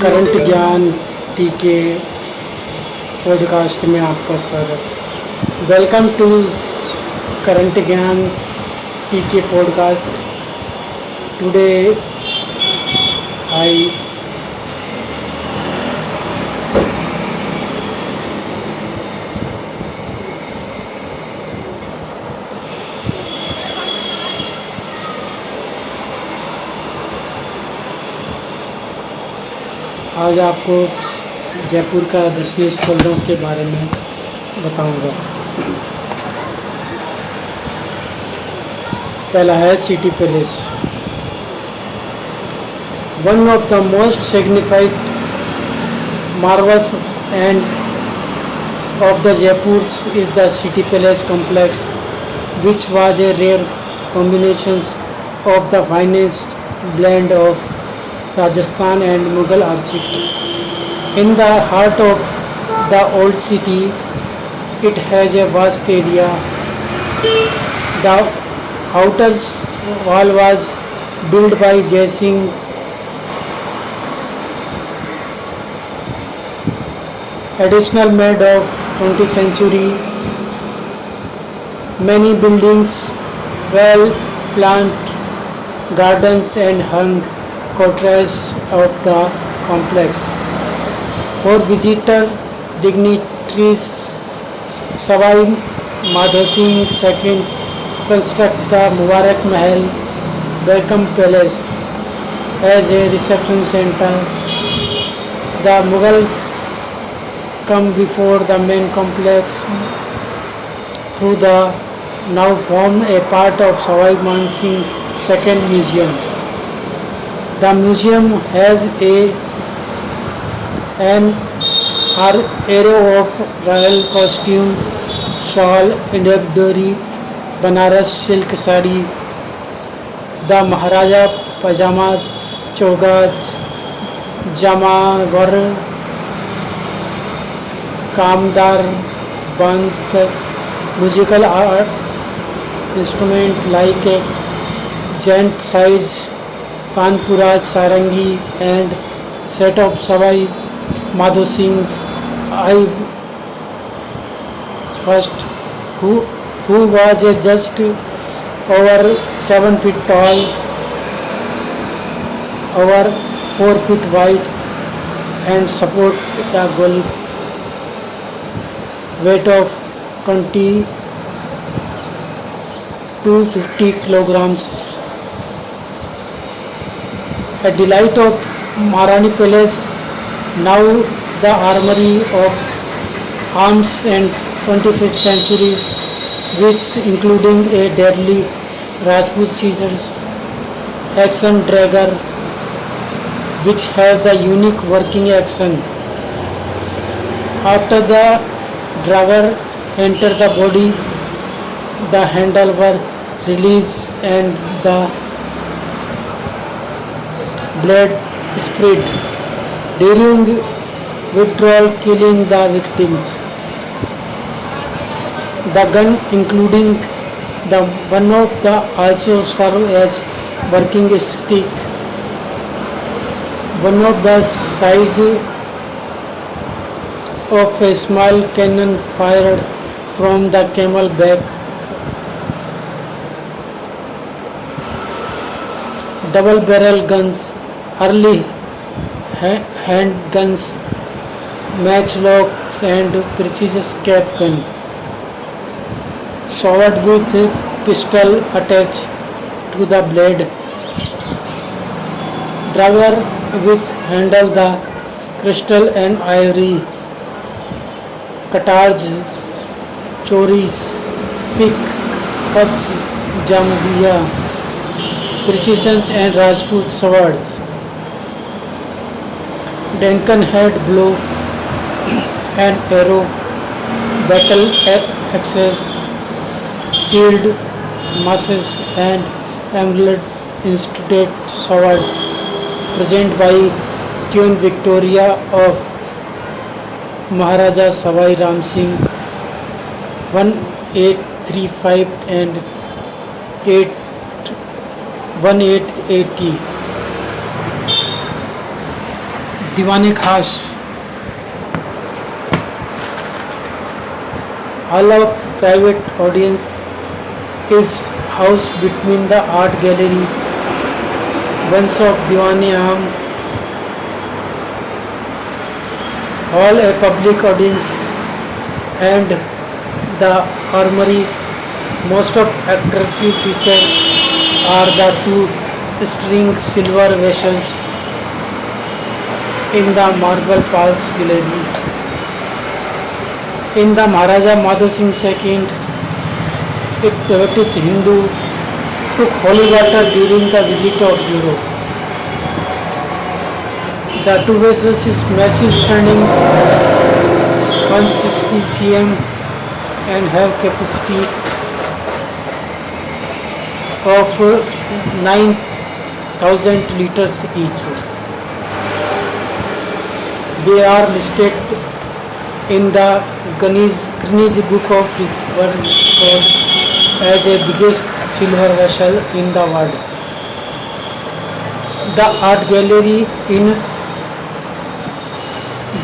Current ज्ञान टीके podcast में आपका स्वागत। वेलकम टू करंट ज्ञान टीके पॉडकास्ट। टुडे आई आज आपको जयपुर का दर्शनीय स्थलों के बारे में बताऊंगा। पहला है city palace. One of the most signified Marvels and of the Jaipurs is the City Palace complex, which was a rare combination of the finest blend of Rajasthan and Mughal architecture. In the heart of the old city, it has a vast area. The outer wall was built by Jai Singh additional made of 20th century. Many buildings, well planted gardens and hung quarters of the complex. For visitor dignitaries, Savai Madho Singh II constructed the Mubarak Mahal Welcome Palace as a reception center. The Mughals come before the main complex through the now form a part of Savai Man Singh Second Museum. The museum has an array of royal costume, shawl, embroidery, Banaras silk sari, the Maharaja pajamas, chogas, jamawar, कामदार बंद musical art instrument like a giant size Kanpuraj sarangi and set of Savai Madho Singh's I first who was a just over 7 feet tall, over 4 feet wide and support the goal weight of 20 to 50 kilograms. A delight of Maharani Palace, now the armory of arms and 25th centuries, which including a deadly Rajput scissors, action dagger, which have the unique working action. After the dagger enter the body, the handle were released and the blade spread during withdrawal, killing the victims. The gun, including the one of the also serve as working stick. One of the size of a small cannon fired from the camel back. Double barrel guns, early hand guns, matchlocks and precision cap gun. Sword with pistol attached to the blade. Driver with handle the crystal and ivory. Katars, choris, pick, cuts, jambiya, precision and Rajput swords. Duncan head blow and arrow, battle axes, shield, masses and amulet institute sword present by Queen Victoria of Maharaja Savai Ram Singh 1835 and 1880. दीवाने खास hall of private audience is housed between the art gallery once of Diwane Am hall a public audience and the armory. Most of attractive features are the two string silver vessels in the marble palace gallery. In the Maharaja Madhu Singh II, it British Hindu took holy water during the visit of Europe. The two vessels is massive, standing 160 cm and have capacity of 9,000 liters each. They are listed in the Guinness Book of Records as a biggest silver vessel in the world. The art gallery in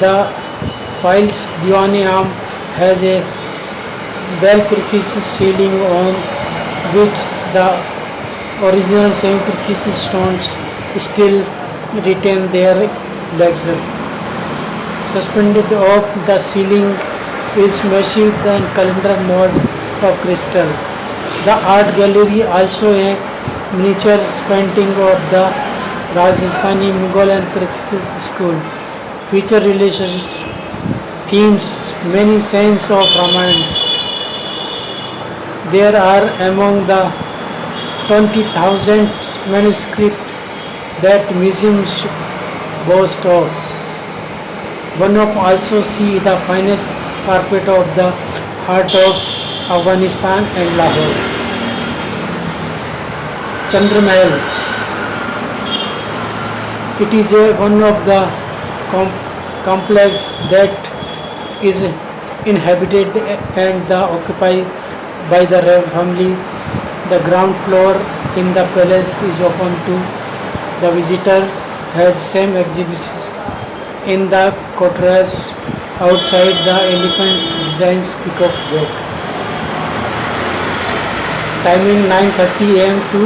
the Files Diwane Am has a well-precision ceiling on which the original semi-precision stones still retain their luxury. Suspended off the ceiling is massive calendar made of crystal. The art gallery also a miniature painting of the Rajasthani Mughal and Persian school. Feature relations themes many scenes of Ramayana. There are among the 20,000 manuscripts that museums boast of. One of also see the finest carpet of the heart of Afghanistan and Lahore. Chandra Mahal. It is one of the complex that is inhabited and occupied by the royal family. The ground floor in the palace is open to the visitor. Has same exhibitions in the courtyards outside the elephant designs peacock gate. Timing 9:30 a.m. to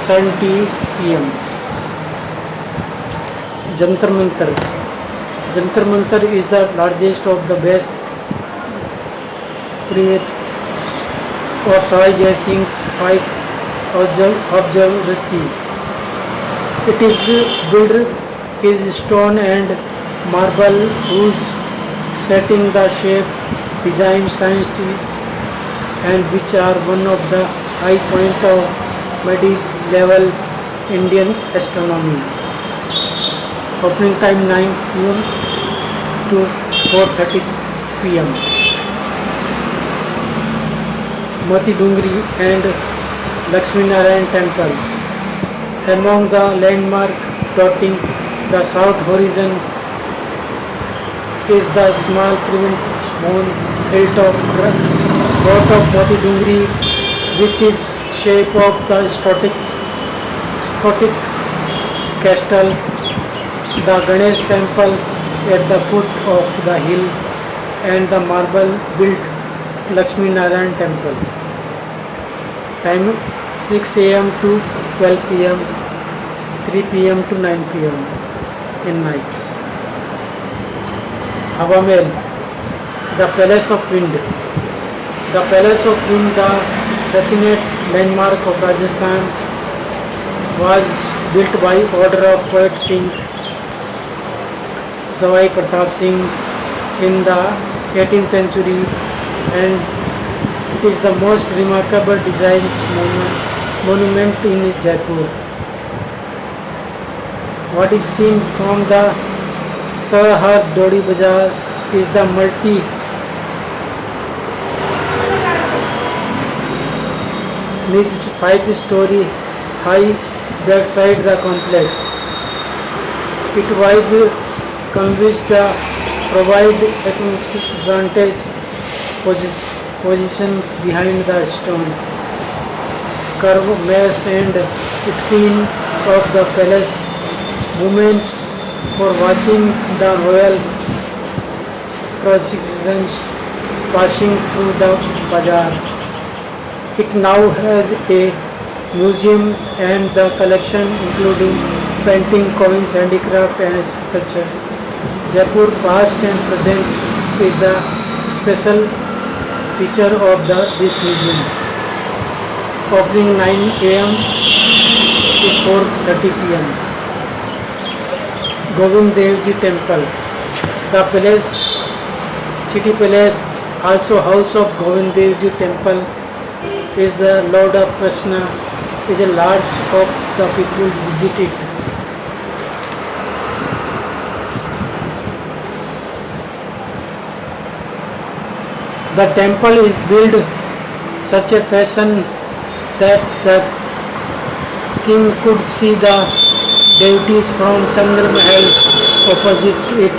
7:00 p.m. Jantar Mantar. Jantar Mantar is the largest of the best primitive of Sawai Jai Singh's 5 observatory. It is built is stone and marble whose setting the shape, design, science and which are one of the high point of medieval Indian astronomy. Opening time 9 p.m. to 4:30 p.m. Mati Dungri and Lakshmi Narayan Temple. Among the landmark dotting the south horizon is the small primitive stone hilltop fort of Mati Dungri, which is shape of the Scottish castle. The Ganesh temple at the foot of the hill and the marble built Lakshmi Narayan temple. Time 6 a.m. to 12 p.m. 3 p.m. to 9 p.m. in night. Hawa Mahal, the Palace of Wind. The Palace of Wind, the fascinating landmark of Rajasthan, was built by order of poet King Sawai Pratap Singh in the 18th century, and it is the most remarkable designs monument in Jaipur. What is seen from the Sarahad Dodi Bazaar is the multi-niched 5-story high backside the complex. It was convinced to provide acoustic advantage position behind the stone curve mass and screen of the palace. Movements for watching the royal processions passing through the bazaar. It now has a museum and the collection including painting, coins, handicraft and sculpture. Jaipur past and present is the special feature of this museum. Opening 9 am to 4:30 pm. Govind Dev Ji Temple. The palace, city palace, also house of Govind Dev Ji Temple, is the Lord of Krishna, is a large of the people visit it. The temple is built such a fashion that the king could see the deities from Chandra Mahal opposite it.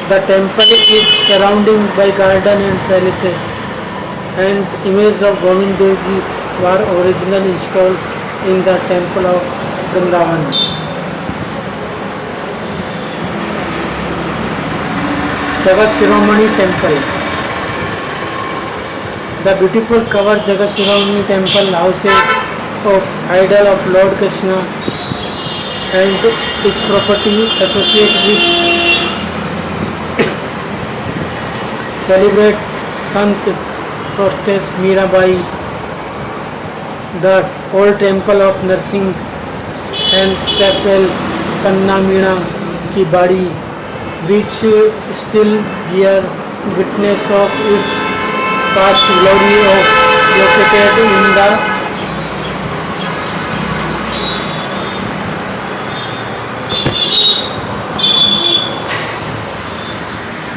The temple is surrounded by garden and palaces, and images of Govind Dev Ji were originally installed in the temple of Vrindavan. Jagat Shiromani Temple. The beautiful covered Jagat Shiromani Temple houses of idol of Lord Krishna and its property associated with celebrate Sant Prophetess Mirabai, the old temple of Narsingh and Stapel Kanna Meena Ki Badi, which still bear witness of its past glory of located in the